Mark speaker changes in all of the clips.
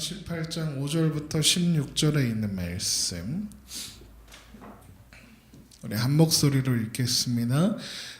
Speaker 1: 18장 5절부터 16절에 있는 말씀 우리 한 목소리로 읽겠습니다.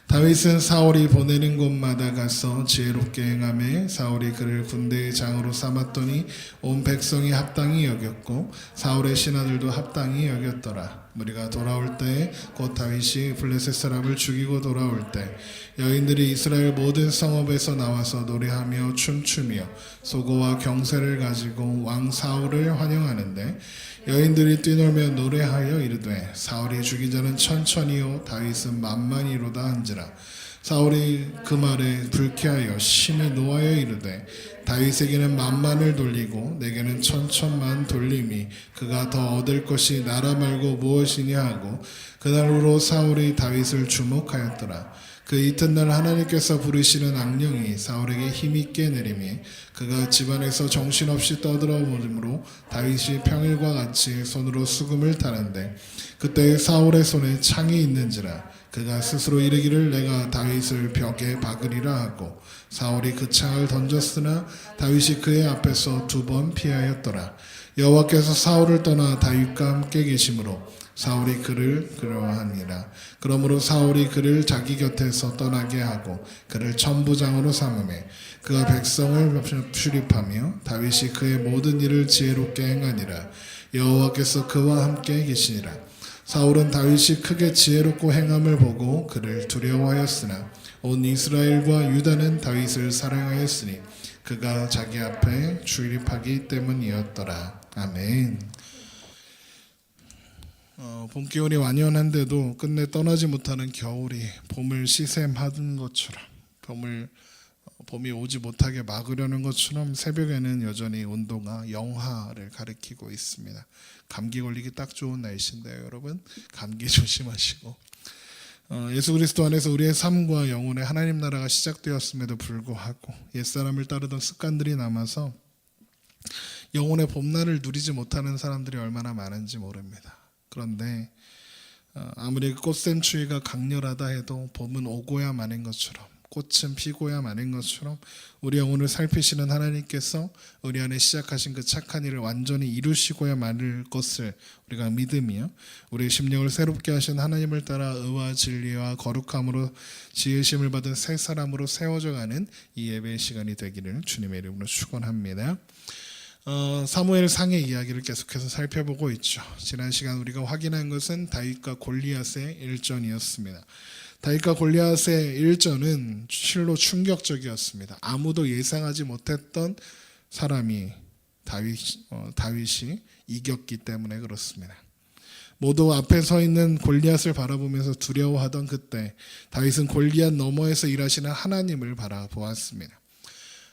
Speaker 1: 다윗은 사울이 보내는 곳마다 가서 지혜롭게 행하매 사울이 그를 군대의 장으로 삼았더니 온 백성이 합당히 여겼고 사울의 신하들도 합당히 여겼더라. 무리가 돌아올 때 곧 다윗이 블레셋 사람을 죽이고 돌아올 때 여인들이 이스라엘 모든 성읍에서 나와서 노래하며 춤추며 소고와 경세를 가지고 왕 사울을 환영하는데 여인들이 뛰놀며 노래하여 이르되 사울이 죽인 자는 천천히요 다윗은 만만히로다 한지라. 사울이 그 말에 불쾌하여 심히 노하여 이르되 다윗에게는 만만을 돌리고 내게는 천천만 돌림이 그가 더 얻을 것이 나라 말고 무엇이냐 하고 그날로 사울이 다윗을 주목하였더라. 그 이튿날 하나님께서 부르시는 악령이 사울에게 힘있게 내림이 그가 집안에서 정신없이 떠들어오므로 다윗이 평일과 같이 손으로 수금을 타는데 그때 사울의 손에 창이 있는지라. 그가 스스로 이르기를 내가 다윗을 벽에 박으리라 하고 사울이 그 창을 던졌으나 다윗이 그의 앞에서 2번 피하였더라. 여호와께서 사울을 떠나 다윗과 함께 계심으로 사울이 그를 그리워하니라. 그러므로 사울이 그를 자기 곁에서 떠나게 하고 그를 천부장으로 삼으매 그가 백성을 출입하며 다윗이 그의 모든 일을 지혜롭게 행하니라. 여호와께서 그와 함께 계시니라. 사울은 다윗이 크게 지혜롭고 행함을 보고 그를 두려워하였으나 온 이스라엘과 유다는 다윗을 사랑하였으니 그가 자기 앞에 출입하기 때문이었더라. 아멘. 봄 기온이 완연한데도 끝내 떠나지 못하는 겨울이 봄을 시샘하는 것처럼 봄이 오지 못하게 막으려는 것처럼 새벽에는 여전히 온도가 영하를 가리키고 있습니다. 감기 걸리기 딱 좋은 날씨인데요, 여러분. 감기 조심하시고 예수 그리스도 안에서 우리의 삶과 영혼의 하나님 나라가 시작되었음에도 불구하고 옛사람을 따르던 습관들이 남아서 영혼의 봄날을 누리지 못하는 사람들이 얼마나 많은지 모릅니다. 그런데 아무리 꽃샘 추위가 강렬하다 해도 봄은 오고야 마는 것처럼 꽃은 피고야 마는 것처럼 우리 영혼을 살피시는 하나님께서 우리 안에 시작하신 그 착한 일을 완전히 이루시고야 마는 것을 우리가 믿으며 우리의 심령을 새롭게 하신 하나님을 따라 의와 진리와 거룩함으로 지으심을 받은 새 사람으로 세워져 가는 이 예배의 시간이 되기를 주님의 이름으로 축원합니다. 사무엘 상의 이야기를 계속해서 살펴보고 있죠. 지난 시간 우리가 확인한 것은 다윗과 골리앗의 일전이었습니다. 다윗과 골리앗의 일전은 실로 충격적이었습니다. 아무도 예상하지 못했던 사람이 다윗이 이겼기 때문에 그렇습니다. 모두 앞에 서 있는 골리앗을 바라보면서 두려워하던 그때 다윗은 골리앗 너머에서 일하시는 하나님을 바라보았습니다.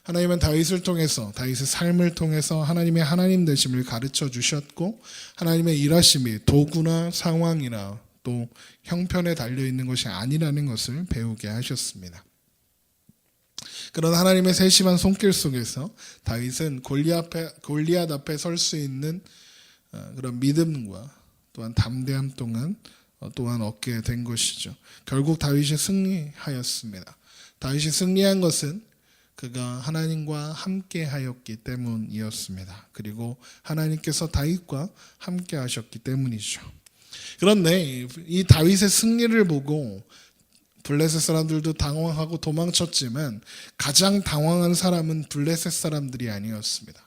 Speaker 1: 하나님은 다윗을 통해서 다윗의 삶을 통해서 하나님의 하나님 되심을 가르쳐 주셨고 하나님의 일하심이 도구나 상황이나 또 형편에 달려있는 것이 아니라는 것을 배우게 하셨습니다. 그런 하나님의 세심한 손길 속에서 다윗은 골리앗 앞에 설 수 있는 그런 믿음과 또한 담대함 또한 얻게 된 것이죠. 결국 다윗이 승리하였습니다. 다윗이 승리한 것은 그가 하나님과 함께 하였기 때문이었습니다. 그리고 하나님께서 다윗과 함께 하셨기 때문이죠. 그런데 이 다윗의 승리를 보고 블레셋 사람들도 당황하고 도망쳤지만 가장 당황한 사람은 블레셋 사람들이 아니었습니다.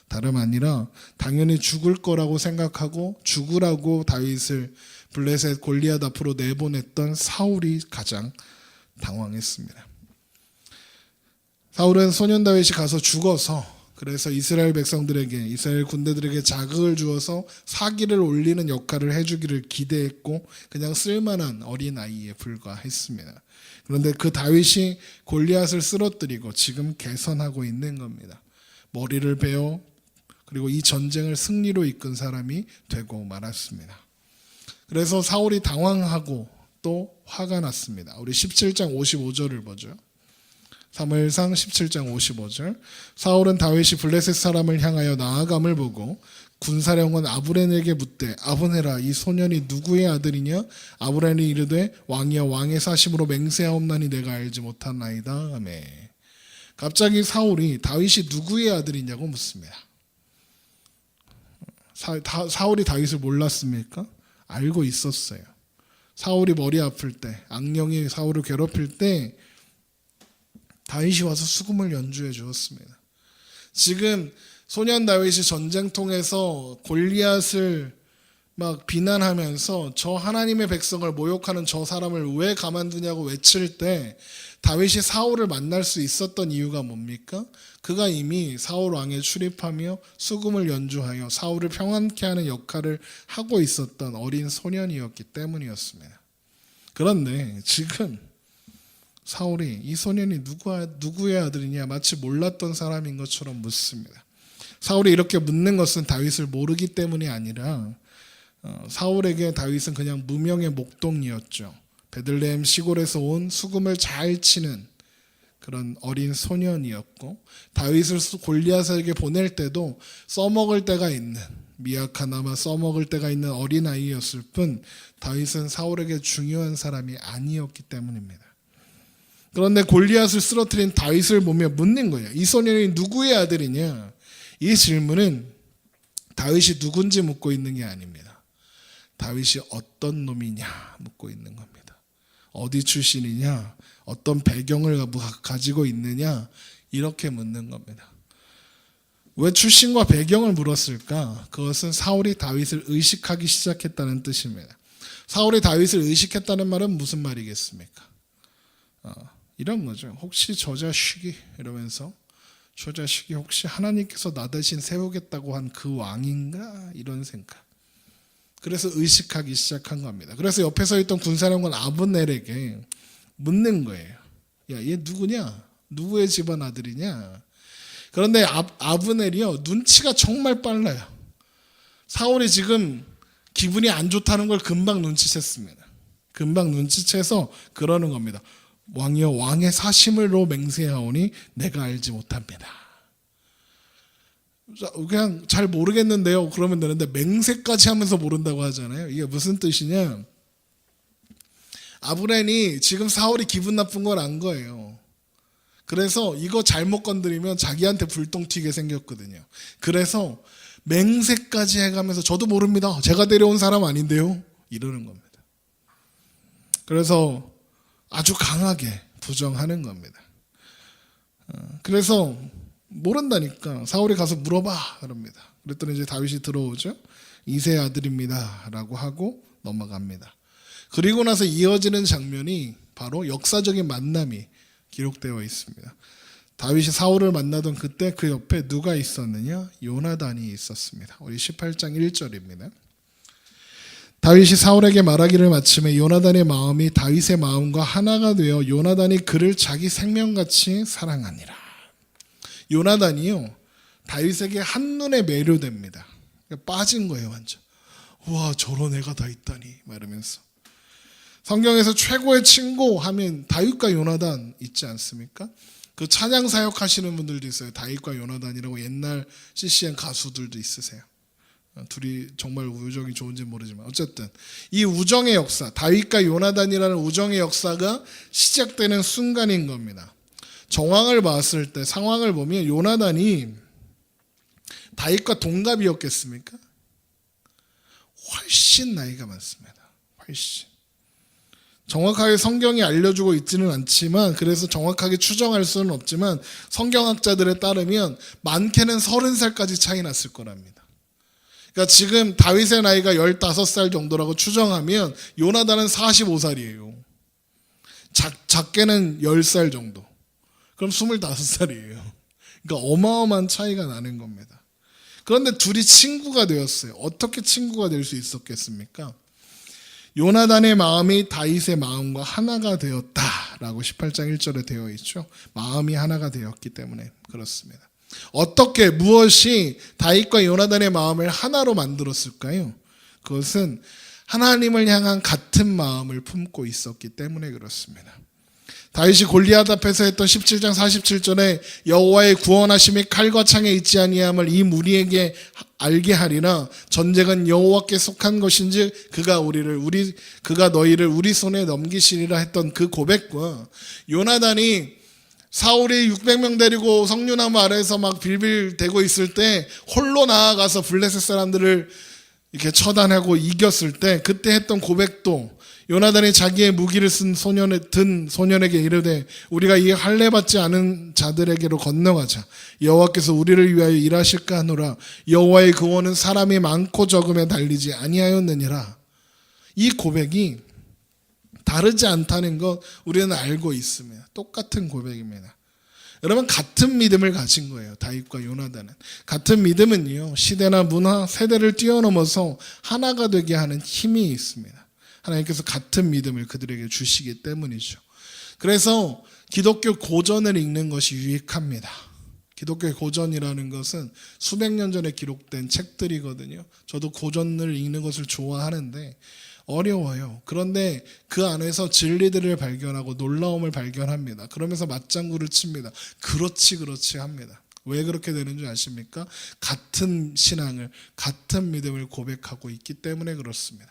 Speaker 1: 다름 아니라 당연히 죽을 거라고 생각하고 죽으라고 다윗을 블레셋 골리앗 앞으로 내보냈던 사울이 가장 당황했습니다. 사울은 소년 다윗이 가서 죽어서 그래서 이스라엘 백성들에게 이스라엘 군대들에게 자극을 주어서 사기를 올리는 역할을 해주기를 기대했고 그냥 쓸만한 어린아이에 불과했습니다. 그런데 그 다윗이 골리앗을 쓰러뜨리고 지금 개선하고 있는 겁니다. 머리를 베어 그리고 이 전쟁을 승리로 이끈 사람이 되고 말았습니다. 그래서 사울이 당황하고 또 화가 났습니다. 우리 17장 55절을 보죠. 사무엘상 17장 55절 사울은 다윗이 블레셋 사람을 향하여 나아감을 보고 군사령관 아브넬에게 묻되 아브넬아 이 소년이 누구의 아들이냐? 아브넬이 이르되 왕이여 왕의 사심으로 맹세하옵나니 내가 알지 못하나이다. 아멘. 갑자기 사울이 다윗이 누구의 아들이냐고 묻습니다. 사울이 다윗을 몰랐습니까? 알고 있었어요. 사울이 머리 아플 때, 악령이 사울을 괴롭힐 때 다윗이 와서 수금을 연주해 주었습니다. 지금 소년 다윗이 전쟁통에서 골리앗을 막 비난하면서 저 하나님의 백성을 모욕하는 저 사람을 왜 가만두냐고 외칠 때 다윗이 사울을 만날 수 있었던 이유가 뭡니까? 그가 이미 사울 왕에 출입하며 수금을 연주하여 사울을 평안케 하는 역할을 하고 있었던 어린 소년이었기 때문이었습니다. 그런데 지금 사울이 이 소년이 누구의 아들이냐 마치 몰랐던 사람인 것처럼 묻습니다. 사울이 이렇게 묻는 것은 다윗을 모르기 때문이 아니라 사울에게 다윗은 그냥 무명의 목동이었죠. 베들레헴 시골에서 온 수금을 잘 치는 그런 어린 소년이었고 다윗을 골리앗에게 보낼 때도 써먹을 때가 있는 미약하나마 써먹을 때가 있는 어린아이였을 뿐 다윗은 사울에게 중요한 사람이 아니었기 때문입니다. 그런데 골리앗을 쓰러뜨린 다윗을 보며 묻는 거예요. 이 소년이 누구의 아들이냐? 이 질문은 다윗이 누군지 묻고 있는 게 아닙니다. 다윗이 어떤 놈이냐 묻고 있는 겁니다. 어디 출신이냐, 어떤 배경을 가지고 있느냐 이렇게 묻는 겁니다. 왜 출신과 배경을 물었을까? 그것은 사울이 다윗을 의식하기 시작했다는 뜻입니다. 사울이 다윗을 의식했다는 말은 무슨 말이겠습니까? 이런 거죠. 혹시 저 자식이 이러면서 저 자식이 혹시 하나님께서 나 대신 세우겠다고 한 그 왕인가? 이런 생각. 그래서 의식하기 시작한 겁니다. 그래서 옆에 서 있던 군사령관 아브넬에게 묻는 거예요. 야, 얘 누구냐? 누구의 집안 아들이냐? 그런데 아브넬이요, 눈치가 정말 빨라요. 사울이 지금 기분이 안 좋다는 걸 금방 눈치챘습니다. 금방 눈치채서 그러는 겁니다. 왕이여, 왕의 사심으로 맹세하오니 내가 알지 못합니다. 그냥 잘 모르겠는데요 그러면 되는데 맹세까지 하면서 모른다고 하잖아요. 이게 무슨 뜻이냐? 아브넬이 지금 사울이 기분 나쁜 걸 안 거예요. 그래서 이거 잘못 건드리면 자기한테 불똥 튀게 생겼거든요. 그래서 맹세까지 해가면서 저도 모릅니다. 제가 데려온 사람 아닌데요. 이러는 겁니다. 그래서 아주 강하게 부정하는 겁니다. 그래서 모른다니까 사울이 가서 물어봐 그럽니다. 그랬더니 이제 다윗이 들어오죠. 이새의 아들입니다 라고 하고 넘어갑니다. 그리고 나서 이어지는 장면이 바로 역사적인 만남이 기록되어 있습니다. 다윗이 사울을 만나던 그때 그 옆에 누가 있었느냐? 요나단이 있었습니다. 우리 18장 1절입니다. 다윗이 사울에게 말하기를 마침에 요나단의 마음이 다윗의 마음과 하나가 되어 요나단이 그를 자기 생명같이 사랑하니라. 요나단이요, 다윗에게 한눈에 매료됩니다. 빠진 거예요, 완전. 와, 저런 애가 다 있다니 말하면서. 성경에서 최고의 친구 하면 다윗과 요나단 있지 않습니까? 그 찬양 사역 하시는 분들도 있어요. 다윗과 요나단이라고 옛날 CCM 가수들도 있으세요. 둘이 정말 우정이 좋은지 모르지만 어쨌든 이 우정의 역사, 다윗과 요나단이라는 우정의 역사가 시작되는 순간인 겁니다. 정황을 봤을 때 상황을 보면 요나단이 다윗과 동갑이었겠습니까? 훨씬 나이가 많습니다. 훨씬. 정확하게 성경이 알려주고 있지는 않지만 그래서 정확하게 추정할 수는 없지만 성경학자들에 따르면 많게는 30살까지 차이 났을 거랍니다. 그러니까 지금 다윗의 나이가 15살 정도라고 추정하면 요나단은 45살이에요. 작게는 10살 정도. 그럼 25살이에요. 그러니까 어마어마한 차이가 나는 겁니다. 그런데 둘이 친구가 되었어요. 어떻게 친구가 될 수 있었겠습니까? 요나단의 마음이 다윗의 마음과 하나가 되었다라고 18장 1절에 되어 있죠. 마음이 하나가 되었기 때문에 그렇습니다. 어떻게 무엇이 다윗과 요나단의 마음을 하나로 만들었을까요? 그것은 하나님을 향한 같은 마음을 품고 있었기 때문에 그렇습니다. 다윗이 골리앗 앞에서 했던 17장 47절에 여호와의 구원하심이 칼과 창에 있지 아니함을 이 무리에게 알게 하리라. 전쟁은 여호와께 속한 것인지 그가 너희를 우리 손에 넘기시리라 했던 그 고백과 요나단이 사울이 600명 데리고 석류나무 아래에서 막 빌빌대고 있을 때 홀로 나아가서 블레셋 사람들을 이렇게 처단하고 이겼을 때 그때 했던 고백도 요나단이 자기의 무기를 든 소년에게 이르되 우리가 이 할례 받지 않은 자들에게로 건너가자. 여호와께서 우리를 위하여 일하실까 하노라. 여호와의 구원은 사람이 많고 적음에 달리지 아니하였느니라. 이 고백이 다르지 않다는 것 우리는 알고 있습니다. 똑같은 고백입니다. 여러분, 같은 믿음을 가진 거예요. 다윗과 요나단은. 같은 믿음은요, 시대나 문화, 세대를 뛰어넘어서 하나가 되게 하는 힘이 있습니다. 하나님께서 같은 믿음을 그들에게 주시기 때문이죠. 그래서 기독교 고전을 읽는 것이 유익합니다. 기독교의 고전이라는 것은 수백 년 전에 기록된 책들이거든요. 저도 고전을 읽는 것을 좋아하는데 어려워요. 그런데 그 안에서 진리들을 발견하고 놀라움을 발견합니다. 그러면서 맞장구를 칩니다. 그렇지 합니다. 왜 그렇게 되는 줄 아십니까? 같은 신앙을, 같은 믿음을 고백하고 있기 때문에 그렇습니다.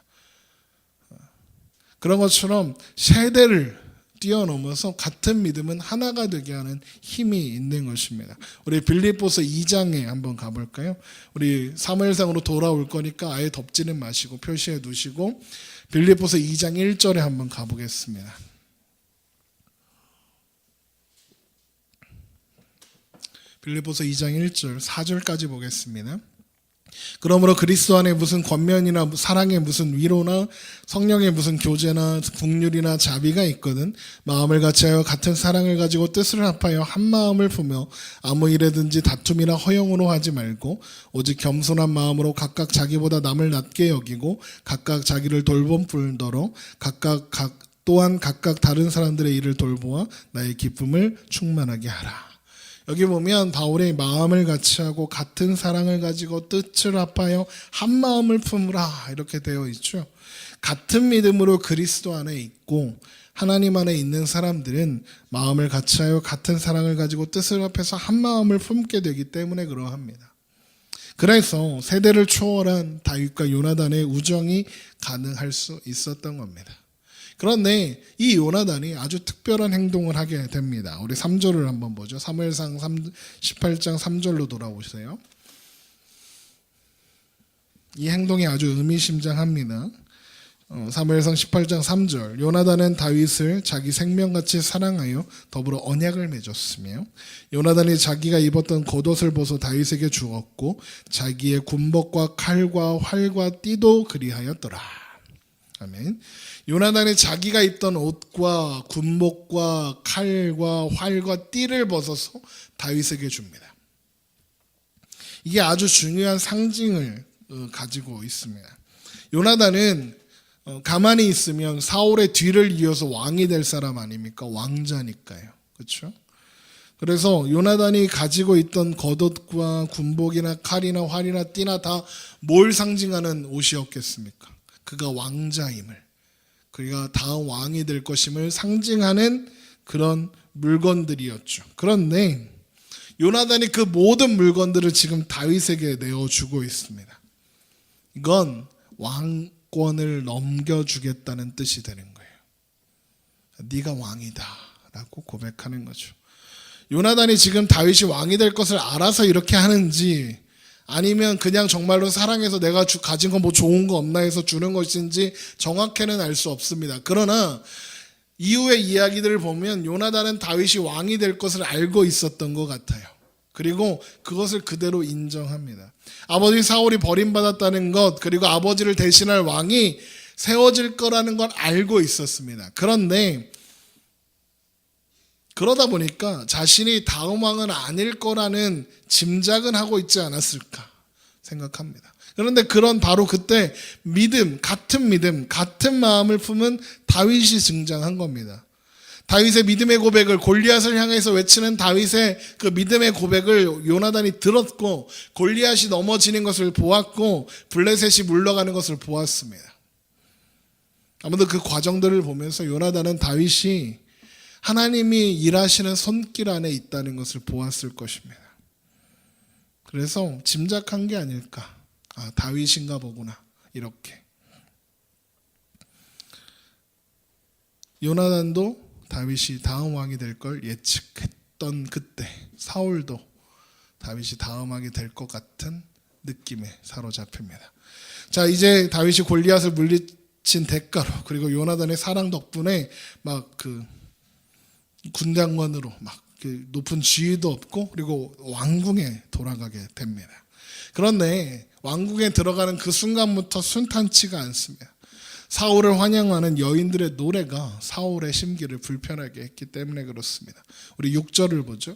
Speaker 1: 그런 것처럼 세대를 뛰어넘어서 같은 믿음은 하나가 되게 하는 힘이 있는 것입니다. 우리 빌립보서 2장에 한번 가볼까요? 우리 사무엘상으로 돌아올 거니까 아예 덮지는 마시고 표시해 두시고 빌립보서 2장 1절에 한번 가보겠습니다. 빌립보서 2장 1절 4절까지 보겠습니다. 그러므로 그리스도 안에 무슨 권면이나 사랑에 무슨 위로나 성령의 무슨 교제나 국률이나 자비가 있거든 마음을 같이하여 같은 사랑을 가지고 뜻을 합하여 한 마음을 품며 아무 일에든지 다툼이나 허영으로 하지 말고 오직 겸손한 마음으로 각각 자기보다 남을 낮게 여기고 각각 자기를 돌본 뿐더러 또한 각각 다른 사람들의 일을 돌보아 나의 기쁨을 충만하게 하라. 여기 보면 바울의 마음을 같이하고 같은 사랑을 가지고 뜻을 합하여 한 마음을 품으라 이렇게 되어 있죠. 같은 믿음으로 그리스도 안에 있고 하나님 안에 있는 사람들은 마음을 같이하여 같은 사랑을 가지고 뜻을 합해서 한 마음을 품게 되기 때문에 그러합니다. 그래서 세대를 초월한 다윗과 요나단의 우정이 가능할 수 있었던 겁니다. 그런데 이 요나단이 아주 특별한 행동을 하게 됩니다. 우리 3절을 한번 보죠. 사무엘상 18장 3절로 돌아오세요. 이 행동이 아주 의미심장합니다. 사무엘상 18장 3절 요나단은 다윗을 자기 생명같이 사랑하여 더불어 언약을 맺었으며 요나단이 자기가 입었던 겉옷을 벗어 다윗에게 주었고 자기의 군복과 칼과 활과 띠도 그리하였더라. 아멘. 요나단이 자기가 입던 옷과 군복과 칼과 활과 띠를 벗어서 다윗에게 줍니다. 이게 아주 중요한 상징을 가지고 있습니다. 요나단은 가만히 있으면 사울의 뒤를 이어서 왕이 될 사람 아닙니까? 왕자니까요. 그렇죠? 그래서 요나단이 가지고 있던 겉옷과 군복이나 칼이나 활이나 띠나 다 뭘 상징하는 옷이었겠습니까? 그가 왕자임을, 그가 다음 왕이 될 것임을 상징하는 그런 물건들이었죠. 그런데 요나단이 그 모든 물건들을 지금 다윗에게 내어주고 있습니다. 이건 왕권을 넘겨주겠다는 뜻이 되는 거예요. 네가 왕이다 라고 고백하는 거죠. 요나단이 지금 다윗이 왕이 될 것을 알아서 이렇게 하는지 아니면 그냥 정말로 사랑해서 내가 가진 거 뭐 좋은 거 없나 해서 주는 것인지 정확히는 알 수 없습니다. 그러나 이후의 이야기들을 보면 요나단은 다윗이 왕이 될 것을 알고 있었던 것 같아요. 그리고 그것을 그대로 인정합니다. 아버지 사울이 버림받았다는 것, 그리고 아버지를 대신할 왕이 세워질 거라는 걸 알고 있었습니다. 그런데 그러다 보니까 자신이 다음 왕은 아닐 거라는 짐작은 하고 있지 않았을까 생각합니다. 그런데 그런 바로 그때 같은 마음을 품은 다윗이 등장한 겁니다. 다윗의 믿음의 고백을, 골리앗을 향해서 외치는 다윗의 그 믿음의 고백을 요나단이 들었고 골리앗이 넘어지는 것을 보았고 블레셋이 물러가는 것을 보았습니다. 아무도 그 과정들을 보면서 요나단은 다윗이 하나님이 일하시는 손길 안에 있다는 것을 보았을 것입니다. 그래서 짐작한 게 아닐까. 아, 다윗인가 보구나. 이렇게. 요나단도 다윗이 다음 왕이 될 걸 예측했던 있던 그때 사울도 다윗이 다음하게 될 것 같은 느낌에 사로잡힙니다. 자, 이제 다윗이 골리앗을 물리친 대가로, 그리고 요나단의 사랑 덕분에 막 그 군장관으로 막 그 높은 지위도 얻고, 그리고 왕궁에 돌아가게 됩니다. 그런데 왕궁에 들어가는 그 순간부터 순탄치가 않습니다. 사울을 환영하는 여인들의 노래가 사울의 심기를 불편하게 했기 때문에 그렇습니다. 우리 6절을 보죠.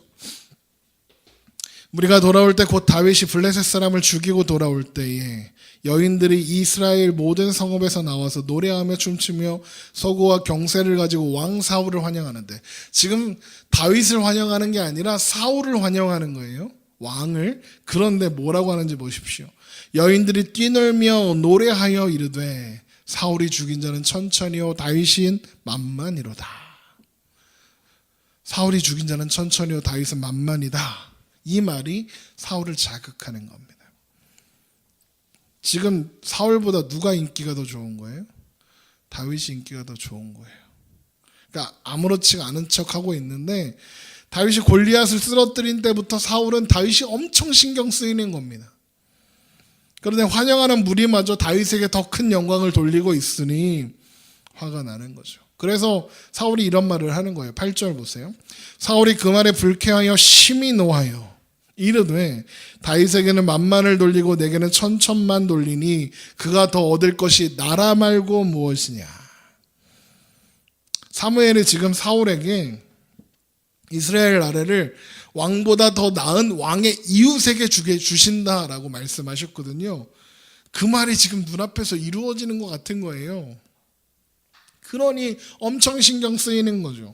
Speaker 1: 우리가 돌아올 때 곧 다윗이 블레셋 사람을 죽이고 돌아올 때에 여인들이 이스라엘 모든 성읍에서 나와서 노래하며 춤추며 서구와 경세를 가지고 왕 사울을 환영하는데, 지금 다윗을 환영하는 게 아니라 사울을 환영하는 거예요. 왕을. 그런데 뭐라고 하는지 보십시오. 여인들이 뛰놀며 노래하여 이르되 사울이 죽인 자는 천천히요 다윗인 만만이로다. 사울이 죽인 자는 천천히요 다윗은 만만이다. 이 말이 사울을 자극하는 겁니다. 지금 사울보다 누가 인기가 더 좋은 거예요? 다윗이 인기가 더 좋은 거예요. 그러니까 아무렇지가 않은 척하고 있는데, 다윗이 골리앗을 쓰러뜨린 때부터 사울은 다윗이 엄청 신경 쓰이는 겁니다. 그런데 환영하는 무리마저 다윗에게 더 큰 영광을 돌리고 있으니 화가 나는 거죠. 그래서 사울이 이런 말을 하는 거예요. 8절 보세요. 사울이 그 말에 불쾌하여 심히 노하여 이르되 다윗에게는 만만을 돌리고 내게는 천천만 돌리니 그가 더 얻을 것이 나라 말고 무엇이냐. 사무엘이 지금 사울에게 이스라엘 나라를 왕보다 더 나은 왕의 이웃에게 주신다라고 말씀하셨거든요. 그 말이 지금 눈앞에서 이루어지는 것 같은 거예요. 그러니 엄청 신경 쓰이는 거죠.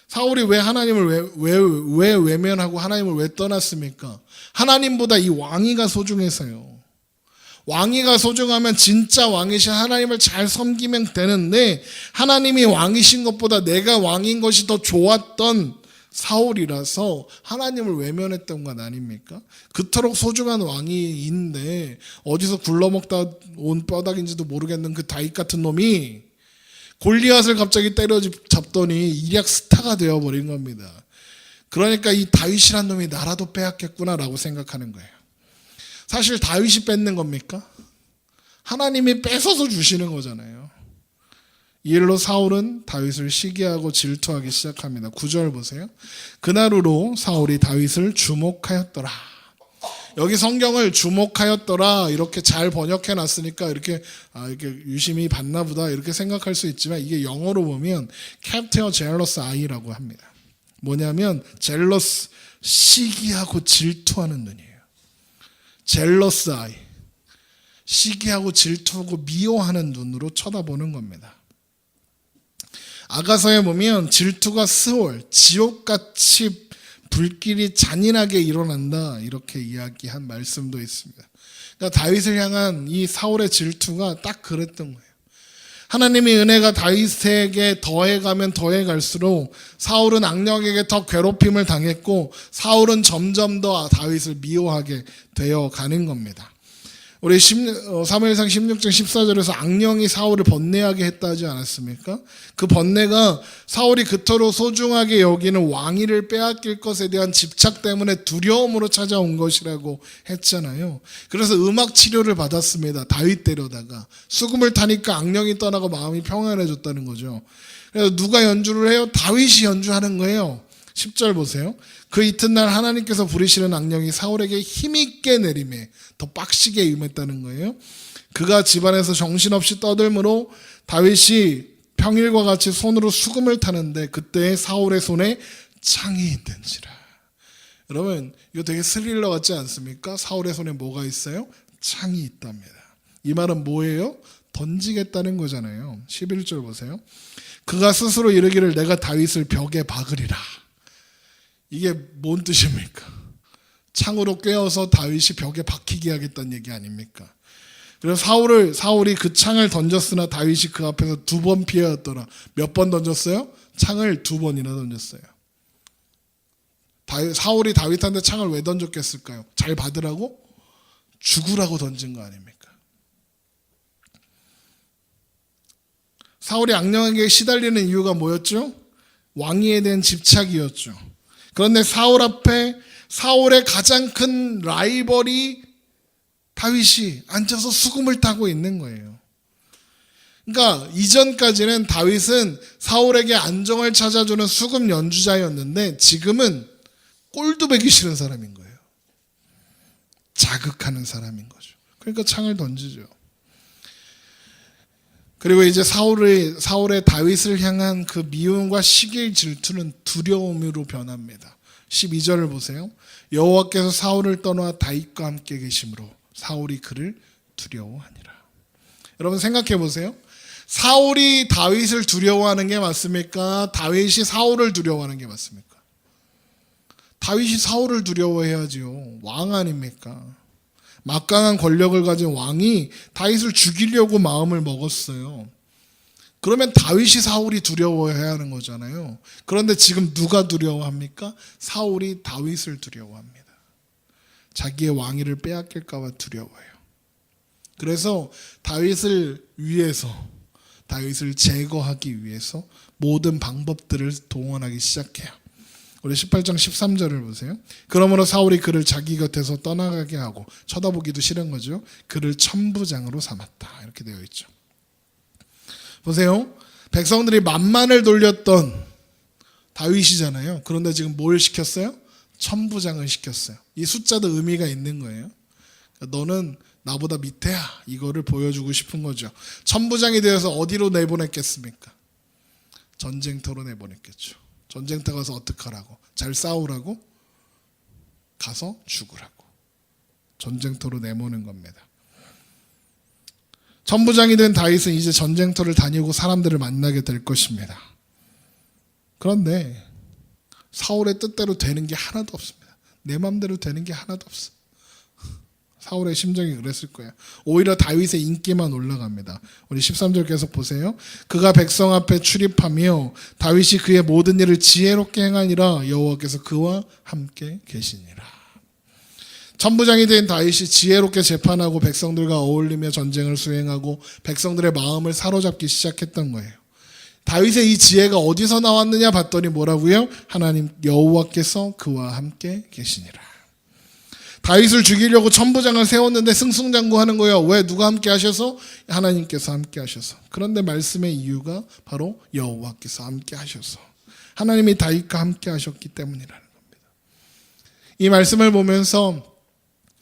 Speaker 1: 사울이 왜 하나님을 왜 외면하고 하나님을 왜 떠났습니까? 하나님보다 이 왕위가 소중해서요. 왕위가 소중하면 진짜 왕이신 하나님을 잘 섬기면 되는데, 하나님이 왕이신 것보다 내가 왕인 것이 더 좋았던 사울이라서 하나님을 외면했던 건 아닙니까? 그토록 소중한 왕이인데 어디서 굴러먹다 온 뼈다귀인지도 모르겠는 그 다윗 같은 놈이 골리앗을 갑자기 때려잡더니 일약 스타가 되어버린 겁니다. 그러니까 이 다윗이란 놈이 나라도 빼앗겠구나라고 생각하는 거예요. 사실 다윗이 뺏는 겁니까? 하나님이 뺏어서 주시는 거잖아요. 이 일로 사울은 다윗을 시기하고 질투하기 시작합니다. 9절 보세요. 그날으로 사울이 다윗을 주목하였더라. 여기 성경을 주목하였더라 이렇게 잘 번역해 놨으니까 이렇게 유심히 봤나 보다 이렇게 생각할 수 있지만, 이게 영어로 보면 capture jealous eye라고 합니다. 뭐냐면 jealous, 시기하고 질투하는 눈이에요. jealous eye, 시기하고 질투하고 미워하는 눈으로 쳐다보는 겁니다. 아가서에 보면 질투가 스올, 지옥같이 불길이 잔인하게 일어난다 이렇게 이야기한 말씀도 있습니다. 그러니까 다윗을 향한 이 사울의 질투가 딱 그랬던 거예요. 하나님의 은혜가 다윗에게 더해가면 더해갈수록 사울은 악령에게 더 괴롭힘을 당했고, 사울은 점점 더 다윗을 미워하게 되어 가는 겁니다. 우리 사무엘상 16장 14절에서 악령이 사울을 번뇌하게 했다 하지 않았습니까? 그 번뇌가 사울이 그토록 소중하게 여기는 왕위를 빼앗길 것에 대한 집착 때문에 두려움으로 찾아온 것이라고 했잖아요. 그래서 음악 치료를 받았습니다. 다윗 데려다가 수금을 타니까 악령이 떠나고 마음이 평안해졌다는 거죠. 그래서 누가 연주를 해요? 다윗이 연주하는 거예요. 10절 보세요. 그 이튿날 하나님께서 부리시는 악령이 사울에게 힘있게 내림에 더 빡시게 임했다는 거예요. 그가 집안에서 정신없이 떠들므로 다윗이 평일과 같이 손으로 수금을 타는데 그때 사울의 손에 창이 있는지라. 여러분, 이거 되게 스릴러 같지 않습니까? 사울의 손에 뭐가 있어요? 창이 있답니다. 이 말은 뭐예요? 던지겠다는 거잖아요. 11절 보세요. 그가 스스로 이르기를 내가 다윗을 벽에 박으리라. 이게 뭔 뜻입니까? 창으로 꿰어서 다윗이 벽에 박히게 하겠다는 얘기 아닙니까? 그래서 사울이 그 창을 던졌으나 다윗이 그 앞에서 2번 피하였더라. 몇 번 던졌어요? 창을 2번이나 던졌어요. 사울이 다윗한테 창을 왜 던졌겠을까요? 잘 받으라고? 죽으라고 던진 거 아닙니까? 사울이 악령에게 시달리는 이유가 뭐였죠? 왕위에 대한 집착이었죠. 그런데 사울 앞에 사울의 가장 큰 라이벌이 다윗이 앉아서 수금을 타고 있는 거예요. 그러니까 이전까지는 다윗은 사울에게 안정을 찾아주는 수금 연주자였는데 지금은 꼴도 보기 싫은 사람인 거예요. 자극하는 사람인 거죠. 그러니까 창을 던지죠. 그리고 이제 사울의 다윗을 향한 그 미움과 시기의 질투는 두려움으로 변합니다. 12절을 보세요. 여호와께서 사울을 떠나 다윗과 함께 계심으로 사울이 그를 두려워하니라. 여러분 생각해 보세요. 사울이 다윗을 두려워하는 게 맞습니까? 다윗이 사울을 두려워하는 게 맞습니까? 다윗이 사울을 두려워해야지요. 왕 아닙니까? 막강한 권력을 가진 왕이 다윗을 죽이려고 마음을 먹었어요. 그러면 다윗이 사울이 두려워해야 하는 거잖아요. 그런데 지금 누가 두려워합니까? 사울이 다윗을 두려워합니다. 자기의 왕위를 빼앗길까 봐 두려워해요. 그래서 다윗을 제거하기 위해서 모든 방법들을 동원하기 시작해요. 우리 18장 13절을 보세요. 그러므로 사울이 그를 자기 곁에서 떠나가게 하고 쳐다보기도 싫은 거죠. 그를 천부장으로 삼았다. 이렇게 되어 있죠. 보세요. 백성들이 만만을 돌렸던 다윗이잖아요. 그런데 지금 뭘 시켰어요? 천부장을 시켰어요. 이 숫자도 의미가 있는 거예요. 너는 나보다 밑에야. 이거를 보여주고 싶은 거죠. 천부장이 되어서 어디로 내보냈겠습니까? 전쟁터로 내보냈겠죠. 전쟁터 가서 어떡하라고? 잘 싸우라고? 가서 죽으라고. 전쟁터로 내모는 겁니다. 천부장이 된 다윗은 이제 전쟁터를 다니고 사람들을 만나게 될 것입니다. 그런데 사울의 뜻대로 되는 게 하나도 없습니다. 내 마음대로 되는 게 하나도 없어. 사울의 심정이 그랬을 거예요. 오히려 다윗의 인기만 올라갑니다. 우리 13절 계속 보세요. 그가 백성 앞에 출입하며 다윗이 그의 모든 일을 지혜롭게 행하니라 여호와께서 그와 함께 계시니라. 천부장이 된 다윗이 지혜롭게 재판하고 백성들과 어울리며 전쟁을 수행하고 백성들의 마음을 사로잡기 시작했던 거예요. 다윗의 이 지혜가 어디서 나왔느냐 봤더니 뭐라고요? 하나님 여호와께서 그와 함께 계시니라. 다윗을 죽이려고 천부장을 세웠는데 승승장구하는 거예요. 왜? 누가 함께 하셔서? 하나님께서 함께 하셔서. 그런데 말씀의 이유가 바로 여호와께서 함께 하셔서 하나님이 다윗과 함께 하셨기 때문이라는 겁니다. 이 말씀을 보면서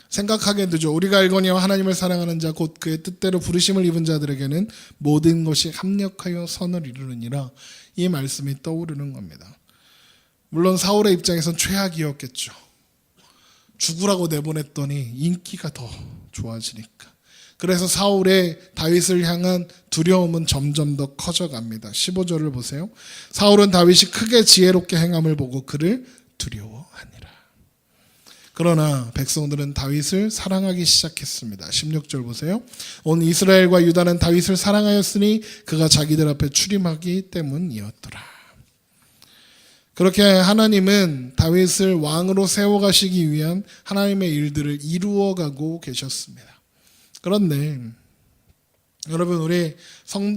Speaker 1: 생각하게 되죠. 우리가 알거니와 하나님을 사랑하는 자 곧 그의 뜻대로 부르심을 입은 자들에게는 모든 것이 합력하여 선을 이루느니라. 이 말씀이 떠오르는 겁니다. 물론 사울의 입장에선 최악이었겠죠. 죽으라고 내보냈더니 인기가 더 좋아지니까. 그래서 사울의 다윗을 향한 두려움은 점점 더 커져갑니다. 15절을 보세요. 사울은 다윗이 크게 지혜롭게 행함을 보고 그를 두려워하니라. 그러나 백성들은 다윗을 사랑하기 시작했습니다. 16절 보세요. 온 이스라엘과 유다는 다윗을 사랑하였으니 그가 자기들 앞에 출임하기 때문이었더라. 그렇게 하나님은 다윗을 왕으로 세워가시기 위한 하나님의 일들을 이루어가고 계셨습니다. 그런데 여러분 우리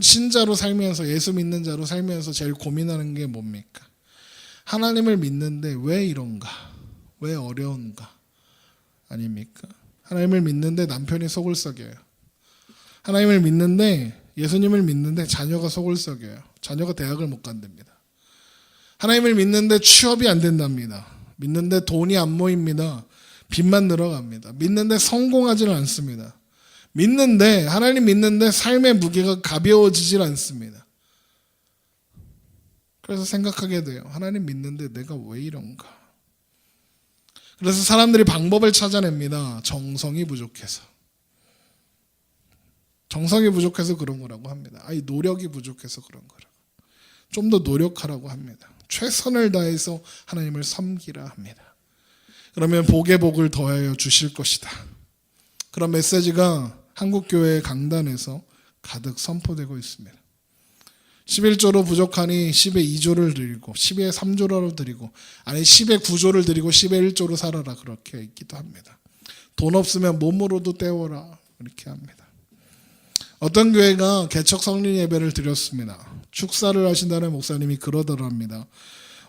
Speaker 1: 신자로 살면서 예수 믿는 자로 살면서 제일 고민하는 게 뭡니까? 하나님을 믿는데 왜 이런가? 왜 어려운가? 아닙니까? 하나님을 믿는데 남편이 속을 썩여요. 하나님을 믿는데 예수님을 믿는데 자녀가 속을 썩여요. 자녀가 대학을 못 간답니다. 하나님을 믿는데 취업이 안 된답니다. 믿는데 돈이 안 모입니다. 빚만 늘어갑니다. 믿는데 성공하지는 않습니다. 하나님 믿는데 삶의 무게가 가벼워지질 않습니다. 그래서 생각하게 돼요. 하나님 믿는데 내가 왜 이런가? 그래서 사람들이 방법을 찾아냅니다. 정성이 부족해서. 정성이 부족해서 그런 거라고 합니다. 아니 노력이 부족해서 그런 거라고. 좀 더 노력하라고 합니다. 최선을 다해서 하나님을 섬기라 합니다. 그러면 복에 복을 더하여 주실 것이다. 그런 메시지가 한국교회 강단에서 가득 선포되고 있습니다. 11조로 부족하니 10의 2조를 드리고 10의 3조로 드리고 아니 10의 9조를 드리고 10의 1조로 살아라 그렇게 있기도 합니다. 돈 없으면 몸으로도 때워라 이렇게 합니다. 어떤 교회가 개척 성린 예배를 드렸습니다. 축사를 하신다는 목사님이 그러더랍니다.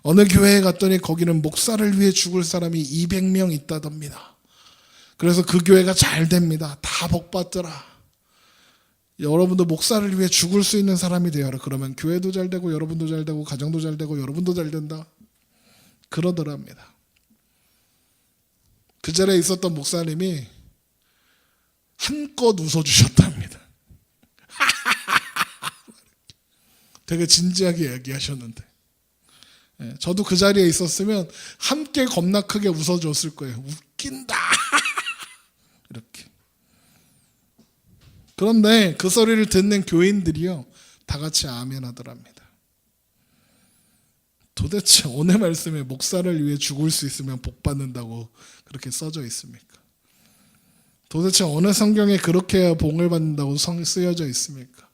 Speaker 1: 어느 교회에 갔더니 거기는 목사를 위해 죽을 사람이 200명 있다답니다. 그래서 그 교회가 잘 됩니다. 다 복받더라. 여러분도 목사를 위해 죽을 수 있는 사람이 되어라. 그러면 교회도 잘 되고 여러분도 잘 되고 가정도 잘 되고 여러분도 잘 된다. 그러더랍니다. 그 자리에 있었던 목사님이 한껏 웃어주셨답니다. 되게 진지하게 얘기하셨는데, 저도 그 자리에 있었으면 함께 겁나 크게 웃어줬을 거예요. 웃긴다. 이렇게. 그런데 그 소리를 듣는 교인들이요, 다 같이 아멘 하더랍니다. 도대체 오늘 말씀에 목사를 위해 죽을 수 있으면 복 받는다고 그렇게 써져 있습니까? 도대체 어느 성경에 그렇게 해야 복을 받는다고 쓰여져 있습니까?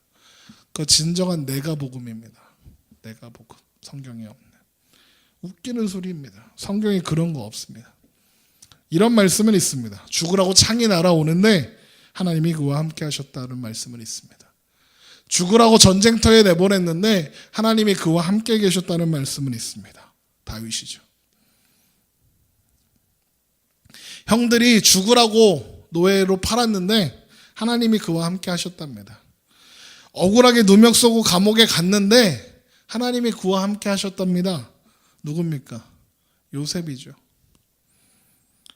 Speaker 1: 그 진정한 내가 복음입니다. 내가 복음. 성경에 없는. 웃기는 소리입니다. 성경에 그런 거 없습니다. 이런 말씀은 있습니다. 죽으라고 창이 날아오는데 하나님이 그와 함께 하셨다는 말씀은 있습니다. 죽으라고 전쟁터에 내보냈는데 하나님이 그와 함께 계셨다는 말씀은 있습니다. 다윗이죠. 형들이 죽으라고 노예로 팔았는데 하나님이 그와 함께 하셨답니다. 억울하게 누명 쏘고 감옥에 갔는데 하나님이 그와 함께 하셨답니다. 누굽니까? 요셉이죠.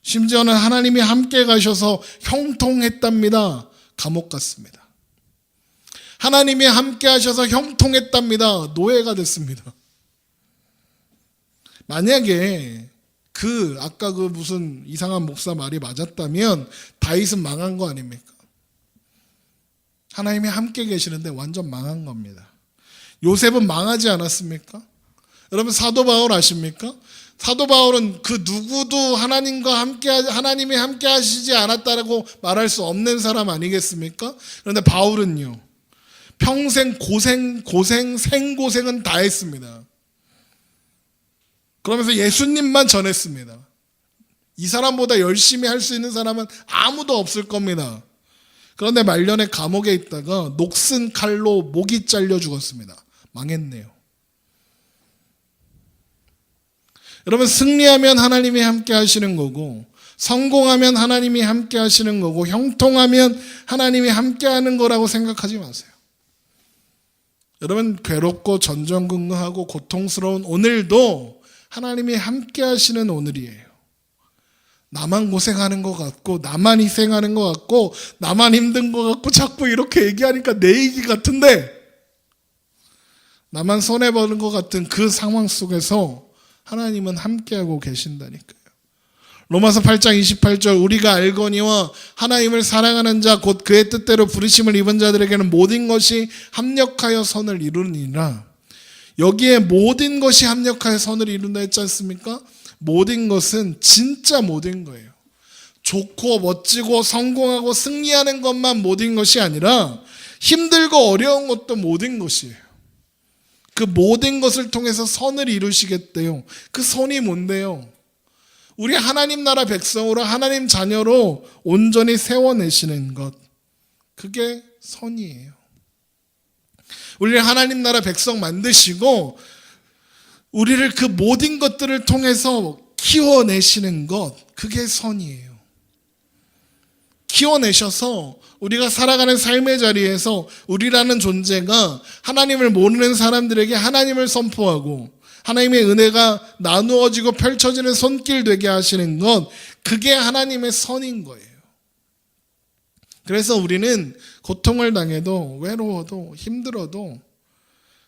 Speaker 1: 심지어는 하나님이 함께 가셔서 형통했답니다. 감옥 갔습니다. 하나님이 함께 하셔서 형통했답니다. 노예가 됐습니다. 만약에 아까 그 무슨 이상한 목사 말이 맞았다면 다윗은 망한 거 아닙니까? 하나님이 함께 계시는데 완전 망한 겁니다. 요셉은 망하지 않았습니까? 여러분 사도 바울 아십니까? 사도 바울은 그 누구도 하나님이 함께 하시지 않았다라고 말할 수 없는 사람 아니겠습니까? 그런데 바울은요, 평생 생고생은 다 했습니다. 그러면서 예수님만 전했습니다. 이 사람보다 열심히 할 수 있는 사람은 아무도 없을 겁니다. 그런데 말년에 감옥에 있다가 녹슨 칼로 목이 잘려 죽었습니다. 망했네요. 여러분, 승리하면 하나님이 함께 하시는 거고, 성공하면 하나님이 함께 하시는 거고, 형통하면 하나님이 함께 하는 거라고 생각하지 마세요. 여러분, 괴롭고 전전긍긍하고 고통스러운 오늘도 하나님이 함께 하시는 오늘이에요. 나만 고생하는 것 같고, 나만 희생하는 것 같고, 나만 힘든 것 같고, 자꾸 이렇게 얘기하니까 내 얘기 같은데, 나만 손해보는 것 같은 그 상황 속에서 하나님은 함께하고 계신다니까요. 로마서 8장 28절, 우리가 알거니와 하나님을 사랑하는 자 곧 그의 뜻대로 부르심을 입은 자들에게는 모든 것이 합력하여 선을 이루니라. 여기에 모든 것이 합력하여 선을 이룬다 했지 않습니까? 모든 것은 진짜 모든 거예요. 좋고 멋지고 성공하고 승리하는 것만 모든 것이 아니라 힘들고 어려운 것도 모든 것이에요. 그 모든 것을 통해서 선을 이루시겠대요. 그 선이 뭔데요? 우리 하나님 나라 백성으로 하나님 자녀로 온전히 세워내시는 것, 그게 선이에요. 우리를 하나님 나라 백성 만드시고 우리를 그 모든 것들을 통해서 키워내시는 것, 그게 선이에요. 키워내셔서 우리가 살아가는 삶의 자리에서 우리라는 존재가 하나님을 모르는 사람들에게 하나님을 선포하고 하나님의 은혜가 나누어지고 펼쳐지는 손길 되게 하시는 것, 그게 하나님의 선인 거예요. 그래서 우리는 고통을 당해도 외로워도 힘들어도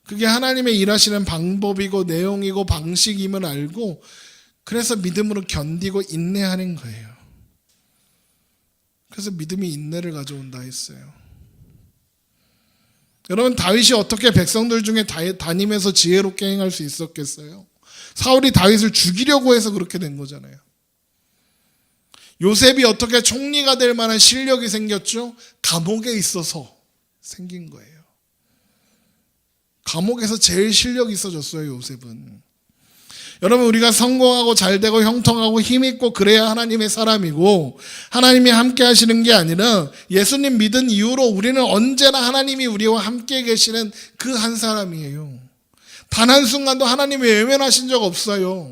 Speaker 1: 그게 하나님의 일하시는 방법이고 내용이고 방식임을 알고 그래서 믿음으로 견디고 인내하는 거예요. 그래서 믿음이 인내를 가져온다 했어요. 여러분, 다윗이 어떻게 백성들 중에 다니면서 지혜롭게 행할 수 있었겠어요? 사울이 다윗을 죽이려고 해서 그렇게 된 거잖아요. 요셉이 어떻게 총리가 될 만한 실력이 생겼죠? 감옥에 있어서 생긴 거예요. 감옥에서 제일 실력이 있어졌어요, 요셉은. 여러분, 우리가 성공하고 잘되고 형통하고 힘있고 그래야 하나님의 사람이고 하나님이 함께 하시는 게 아니라 예수님 믿은 이후로 우리는 언제나 하나님이 우리와 함께 계시는 그 한 사람이에요. 단 한순간도 하나님이 외면하신 적 없어요.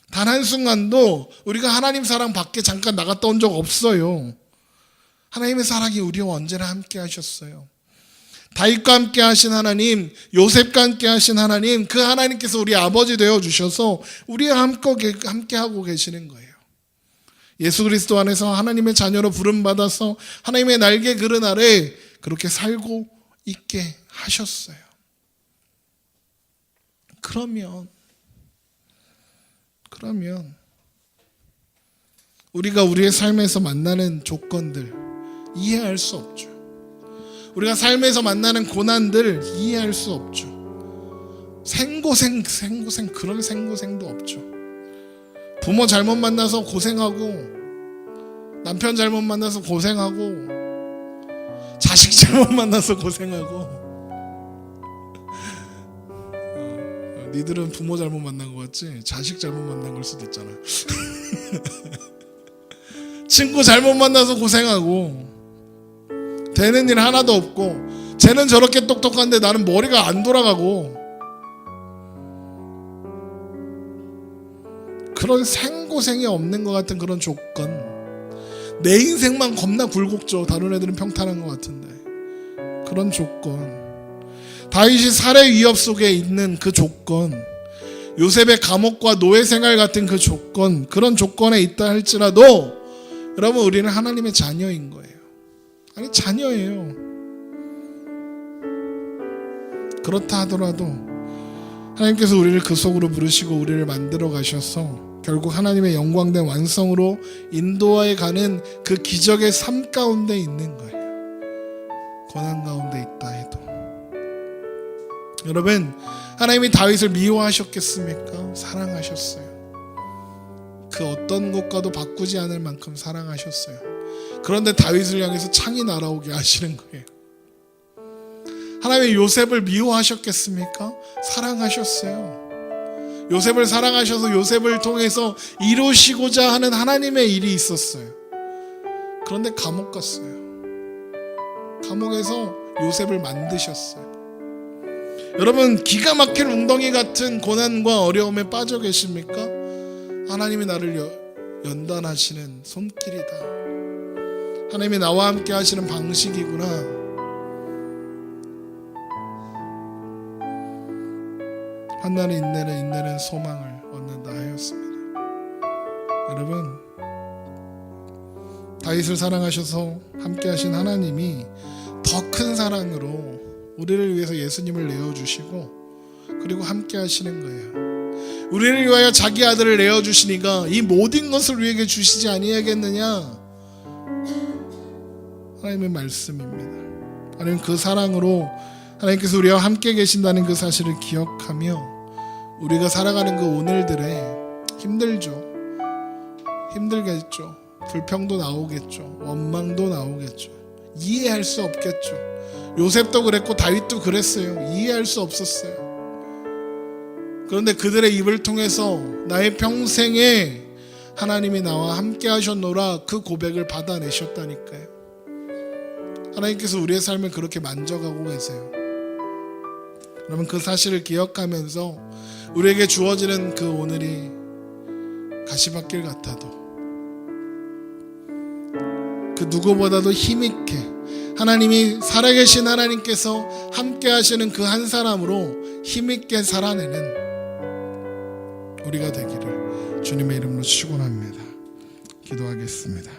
Speaker 1: 단 한순간도 우리가 하나님 사랑 밖에 잠깐 나갔다 온 적 없어요. 하나님의 사랑이 우리와 언제나 함께 하셨어요. 다윗과 함께 하신 하나님, 요셉과 함께 하신 하나님, 그 하나님께서 우리 아버지 되어주셔서 우리와 함께 하고 계시는 거예요. 예수 그리스도 안에서 하나님의 자녀로 부름받아서 하나님의 날개 그늘 아래 그렇게 살고 있게 하셨어요. 그러면 우리가 우리의 삶에서 만나는 조건들 이해할 수 없죠. 우리가 삶에서 만나는 고난들 이해할 수 없죠. 생고생 그런 생고생도 없죠. 부모 잘못 만나서 고생하고, 남편 잘못 만나서 고생하고, 자식 잘못 만나서 고생하고. 니들은 부모 잘못 만난 거 같지? 자식 잘못 만난 걸 수도 있잖아. 친구 잘못 만나서 고생하고, 되는 일 하나도 없고, 쟤는 저렇게 똑똑한데 나는 머리가 안 돌아가고, 그런 생고생이 없는 것 같은 그런 조건. 내 인생만 겁나 굴곡져. 다른 애들은 평탄한 것 같은데. 그런 조건. 다윗이 살해 위협 속에 있는 그 조건, 요셉의 감옥과 노예 생활 같은 그 조건, 그런 조건에 있다 할지라도 여러분, 우리는 하나님의 자녀인 거예요. 아니, 자녀예요. 그렇다 하더라도 하나님께서 우리를 그 속으로 부르시고 우리를 만들어 가셔서 결국 하나님의 영광된 완성으로 인도하여 가는 그 기적의 삶 가운데 있는 거예요. 고난 가운데 있다 해도. 여러분, 하나님이 다윗을 미워하셨겠습니까? 사랑하셨어요. 그 어떤 것과도 바꾸지 않을 만큼 사랑하셨어요. 그런데 다윗을 향해서 창이 날아오게 하시는 거예요. 하나님이 요셉을 미워하셨겠습니까? 사랑하셨어요. 요셉을 사랑하셔서 요셉을 통해서 이루시고자 하는 하나님의 일이 있었어요. 그런데 감옥 갔어요. 감옥에서 요셉을 만드셨어요. 여러분, 기가 막힌 웅덩이 같은 고난과 어려움에 빠져 계십니까? 하나님이 나를 연단하시는 손길이다. 하나님이 나와 함께 하시는 방식이구나. 환난은 인내는 소망을 얻는다 하였습니다. 여러분, 다윗을 사랑하셔서 함께 하신 하나님이 더 큰 사랑으로 우리를 위해서 예수님을 내어주시고 그리고 함께 하시는 거예요. 우리를 위하여 자기 아들을 내어주시니까 이 모든 것을 우리에게 주시지 아니하겠느냐? 하나님의 말씀입니다. 하나님, 그 사랑으로 하나님께서 우리와 함께 계신다는 그 사실을 기억하며 우리가 살아가는 그 오늘들에 힘들겠죠. 불평도 나오겠죠. 원망도 나오겠죠. 이해할 수 없겠죠. 요셉도 그랬고 다윗도 그랬어요. 이해할 수 없었어요. 그런데 그들의 입을 통해서 나의 평생에 하나님이 나와 함께 하셨노라 그 고백을 받아내셨다니까요. 하나님께서 우리의 삶을 그렇게 만져가고 계세요. 여러분, 그 사실을 기억하면서 우리에게 주어지는 그 오늘이 가시밭길 같아도 그 누구보다도 힘있게 하나님이 살아계신 하나님께서 함께 하시는 그 한 사람으로 힘있게 살아내는 우리가 되기를 주님의 이름으로 축원합니다. 기도하겠습니다.